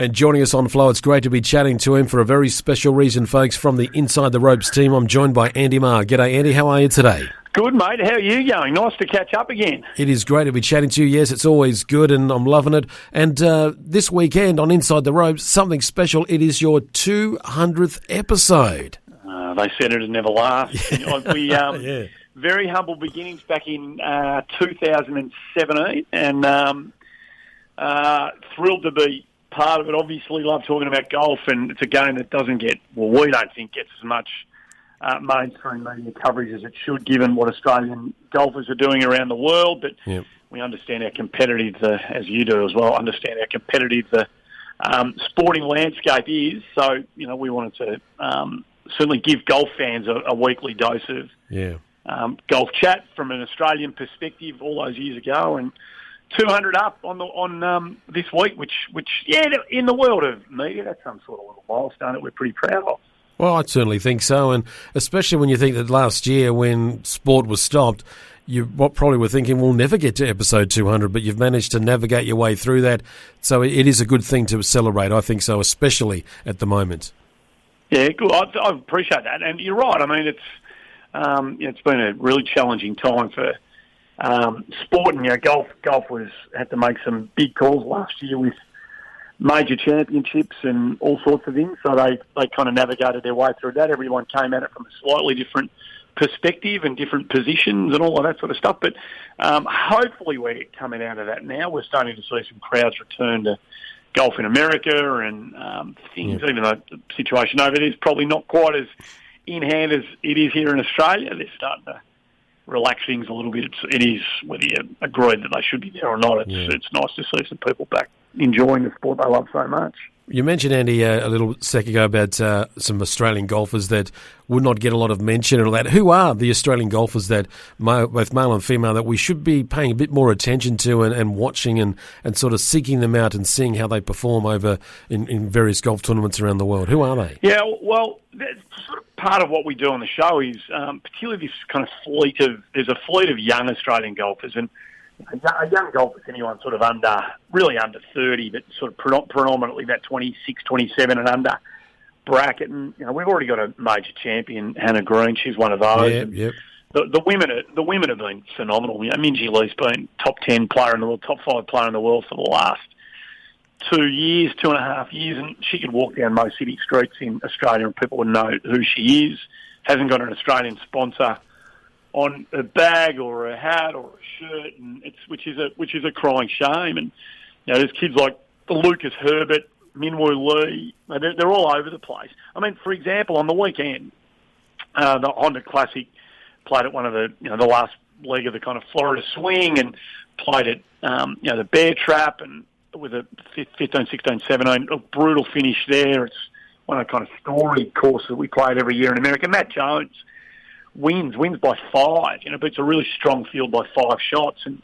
And joining us on Flow, it's great to be chatting to him for a very special reason, folks, from the Inside the Ropes team. I'm joined by Andy Maher. G'day, Andy. How are you today? Good, mate. How are you going? Nice to catch up again. It is great to be chatting to you. Yes, it's always good, and I'm loving it. And this weekend on Inside the Ropes, something special. It is your 200th episode. They said it'd never last. We very humble beginnings back in 2017, and thrilled to be part of it. Obviously, love talking about golf, and it's a game that doesn't get, well, we don't think gets as much mainstream media coverage as it should, given what Australian golfers are doing around the world. But we understand how competitive, as you do as well, understand how competitive the sporting landscape is. So, we wanted to certainly give golf fans a weekly dose of golf chat from an Australian perspective all those years ago, and 200 up on this week, which in the world of media, that's some sort of little milestone that we're pretty proud of. Well, I certainly think so, and especially when you think that last year when sport was stopped, you probably were thinking we'll never get to episode 200, but you've managed to navigate your way through that. So it is a good thing to celebrate, I think so, especially at the moment. Yeah, good. I appreciate that, and you're right. I mean, it's been a really challenging time for sport, and golf had to make some big calls last year with major championships and all sorts of things. So they kind of navigated their way through that. Everyone came at it from a slightly different perspective and different positions and all of that sort of stuff. But hopefully we're coming out of that now. We're starting to see some crowds return to golf in America and things, even though the situation over there is probably not quite as in hand as it is here in Australia. They're starting to relax things a little bit. It is, whether you agree that they should be there or not, it's nice to see some people back enjoying the sport they love so much. You mentioned, Andy, a little sec ago about some Australian golfers that would not get a lot of mention and all that. Who are the Australian golfers that, both male and female, that we should be paying a bit more attention to and watching and sort of seeking them out and seeing how they perform over in various golf tournaments around the world? Who are they? Yeah, well, that's sort of part of what we do on the show is particularly this kind of there's a fleet of young Australian golfers, and a young golfer is anyone sort of under 30, but sort of predominantly that 26, 27 and under bracket. And we've already got a major champion, Hannah Green. She's one of those. The women have been phenomenal. Minjee Lee's been top 10 player in the world, top 5 player in the world for the last 2.5 years, and she could walk down most city streets in Australia and people would know who she is. Hasn't got an Australian sponsor on a bag or a hat or a shirt, and which is a crying shame. And there's kids like Lucas Herbert, Minwoo Lee. They're all over the place. I mean, for example, on the weekend, the Honda Classic played at one of the the last leg of the kind of Florida Swing, and played at the Bear Trap, and with a 15, 16, 17, a brutal finish there. It's one of the kind of storied courses that we played every year in America. Matt Jones wins by 5, but it's a really strong field by 5 shots, and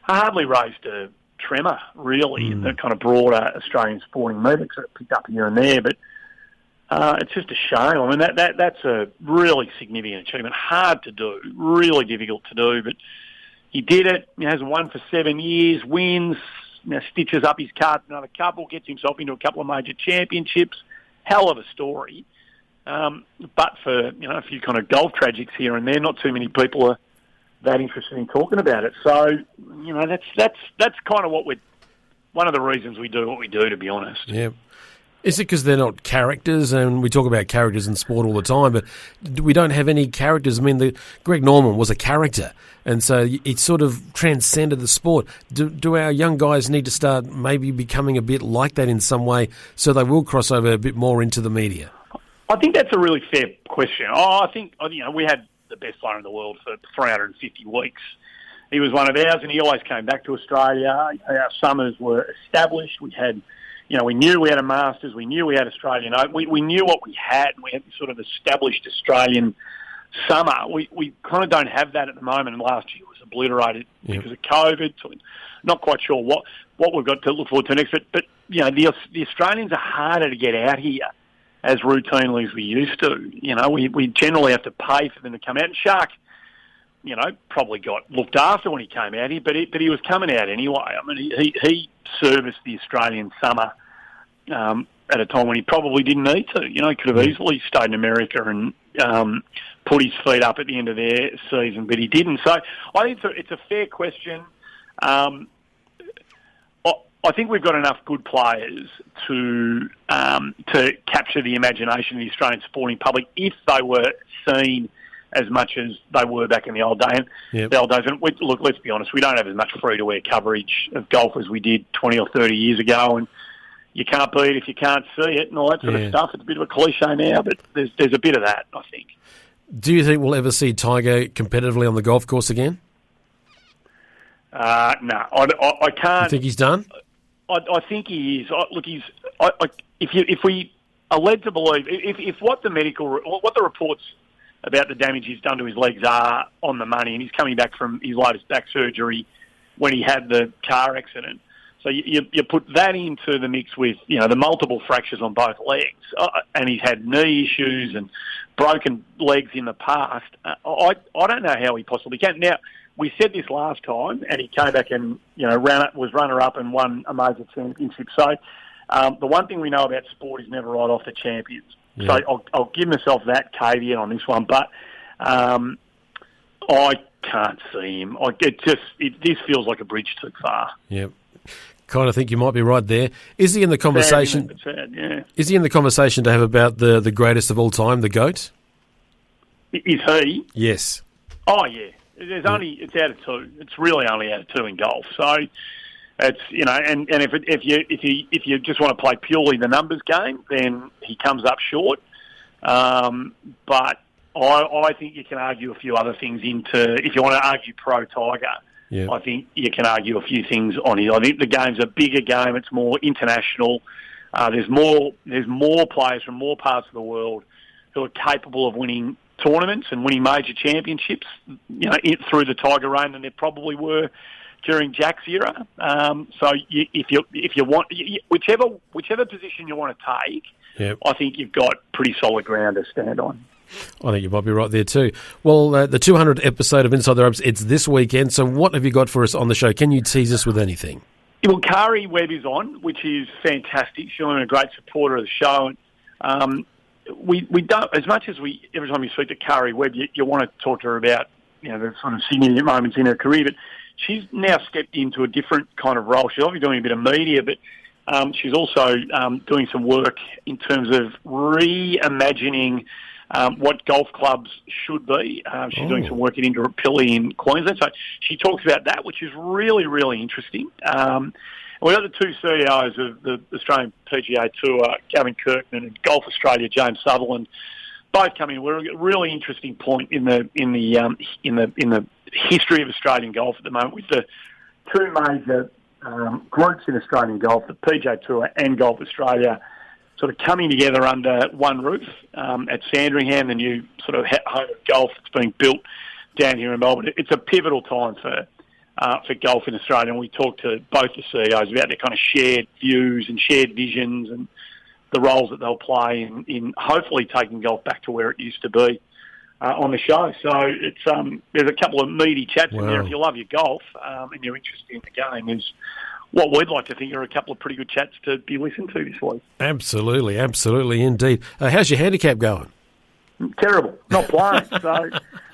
hardly raised a tremor, really, in the kind of broader Australian sporting movement. Sort of picked up here and there, but it's just a shame. I mean, that's a really significant achievement. Hard to do, really difficult to do, but he did it. He hasn't won for 7 years, wins, stitches up his card for another couple, gets himself into a couple of major championships. Hell of a story. But for a few kind of golf tragics here and there, not too many people are that interested in talking about it. So that's kind of one of the reasons we do what we do, to be honest. Yeah. Is it because they're not characters? And we talk about characters in sport all the time, but we don't have any characters. I mean, Greg Norman was a character, and so it sort of transcended the sport. Do our young guys need to start maybe becoming a bit like that in some way, so they will cross over a bit more into the media? I think that's a really fair question. I think we had the best player in the world for 350 weeks. He was one of ours, and he always came back to Australia. Our summers were established. We had, we knew we had a Masters. We knew we had Australian Open. We knew what we had. We had this sort of established Australian summer. We kind of don't have that at the moment, and last year was obliterated because of COVID. So we're not quite sure what we've got to look forward to next. But the Australians are harder to get out here as routinely as we used to. We generally have to pay for them to come out. And Shark, probably got looked after when he came out here, but he was coming out anyway. I mean, he serviced the Australian summer at a time when he probably didn't need to. He could have easily stayed in America and put his feet up at the end of their season, but he didn't. So I think it's a fair question. I think we've got enough good players to capture the imagination of the Australian sporting public if they were seen as much as they were back in the old day. The old days. And look, let's be honest, we don't have as much free-to-air coverage of golf as we did 20 or 30 years ago, and you can't beat it if you can't see it and all that sort of stuff. It's a bit of a cliche now, but there's a bit of that, I think. Do you think we'll ever see Tiger competitively on the golf course again? No, I can't. You think he's done? I think he is. If we are led to believe, if what the reports about the damage he's done to his legs are on the money, and he's coming back from his latest back surgery when he had the car accident. So you put that into the mix with, the multiple fractures on both legs, and he's had knee issues and broken legs in the past. I don't know how he possibly can. Now, we said this last time, and he came back and, was runner-up and won a major championship. So the one thing we know about sport is never write off the champions. Yeah. So I'll give myself that caveat on this one, but I can't see him. This feels like a bridge too far. Yep. Kind of think you might be right there. Is he in the conversation? Sad, yeah. Is he in the conversation to have about the greatest of all time, the GOAT? Is he? Yes. Oh yeah. It's out of two. It's really only out of two in golf. So it's and if you just want to play purely the numbers game, then he comes up short. But I think you can argue a few other things if you want to argue pro Tiger. Yeah. I think you can argue a few things on it. I think the game's a bigger game. It's more international. There's more players from more parts of the world who are capable of winning tournaments and winning major championships, through the Tiger reign than there probably were during Jack's era. So if you want whichever position you want to take, I think you've got pretty solid ground to stand on. I think you might be right there too. Well, the 200th episode of Inside the Ropes, it's this weekend. So what have you got for us on the show? Can you tease us with anything? Well, Kari Webb is on, which is fantastic. She's a great supporter of the show. We don't, as much as every time you speak to Kari Webb, you want to talk to her about the sort of significant moments in her career. But she's now stepped into a different kind of role. She's obviously doing a bit of media, but she's also doing some work in terms of reimagining what golf clubs should be. She's doing some work at Indooroopilly in Queensland. So she talks about that, which is really, really interesting. We've got the two CEOs of the Australian PGA Tour, Gavin Kirkman, and Golf Australia, James Sutherland, both coming. We're at a really interesting point in the history of Australian golf at the moment, with the two major groups in Australian golf, the PGA Tour and Golf Australia, sort of coming together under one roof at Sandringham, the new sort of home of golf that's being built down here in Melbourne. It's a pivotal time for golf in Australia, and we talked to both the CEOs about their kind of shared views and shared visions and the roles that they'll play in hopefully taking golf back to where it used to be on the show. So it's there's a couple of meaty chats in there. If you love your golf and you're interested in the game, there's what we'd like to think are a couple of pretty good chats to be listened to this week. Absolutely, absolutely indeed. How's your handicap going? Terrible. Not playing, so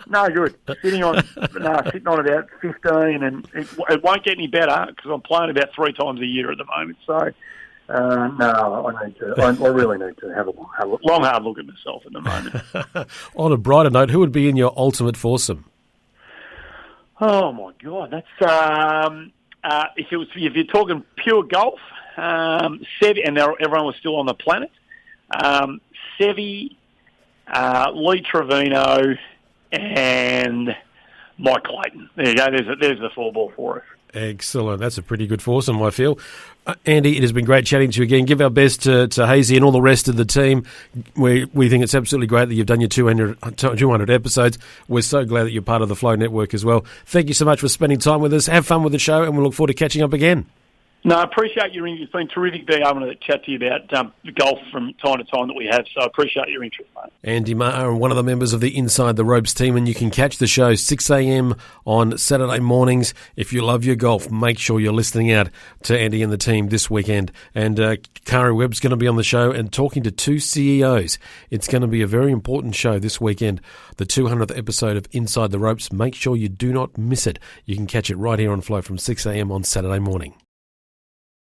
no good. Sitting on about 15, and it won't get any better because I'm playing about 3 times a year at the moment. So no, I really need to have a long, hard look at myself at the moment. On a brighter note, who would be in your ultimate foursome? Oh my God, that's if you're talking pure golf, Seve, and everyone was still on the planet, Seve, Lee Trevino, and Mike Clayton. There you go. There's the 4-ball for us. Excellent. That's a pretty good foursome, I feel. Andy, it has been great chatting to you again. Give our best to Hazy and all the rest of the team. We think it's absolutely great that you've done your 200 episodes. We're so glad that you're part of the Flow Network as well. Thank you so much for spending time with us. Have fun with the show, and we'll look forward to catching up again. No, I appreciate your interest. It's been terrific being able to chat to you about golf from time to time that we have, so I appreciate your interest, mate. Andy Maher, one of the members of the Inside the Ropes team, and you can catch the show 6 a.m. on Saturday mornings. If you love your golf, make sure you're listening out to Andy and the team this weekend. And Kari Webb's going to be on the show and talking to two CEOs. It's going to be a very important show this weekend, the 200th episode of Inside the Ropes. Make sure you do not miss it. You can catch it right here on Flow from 6 a.m. on Saturday morning.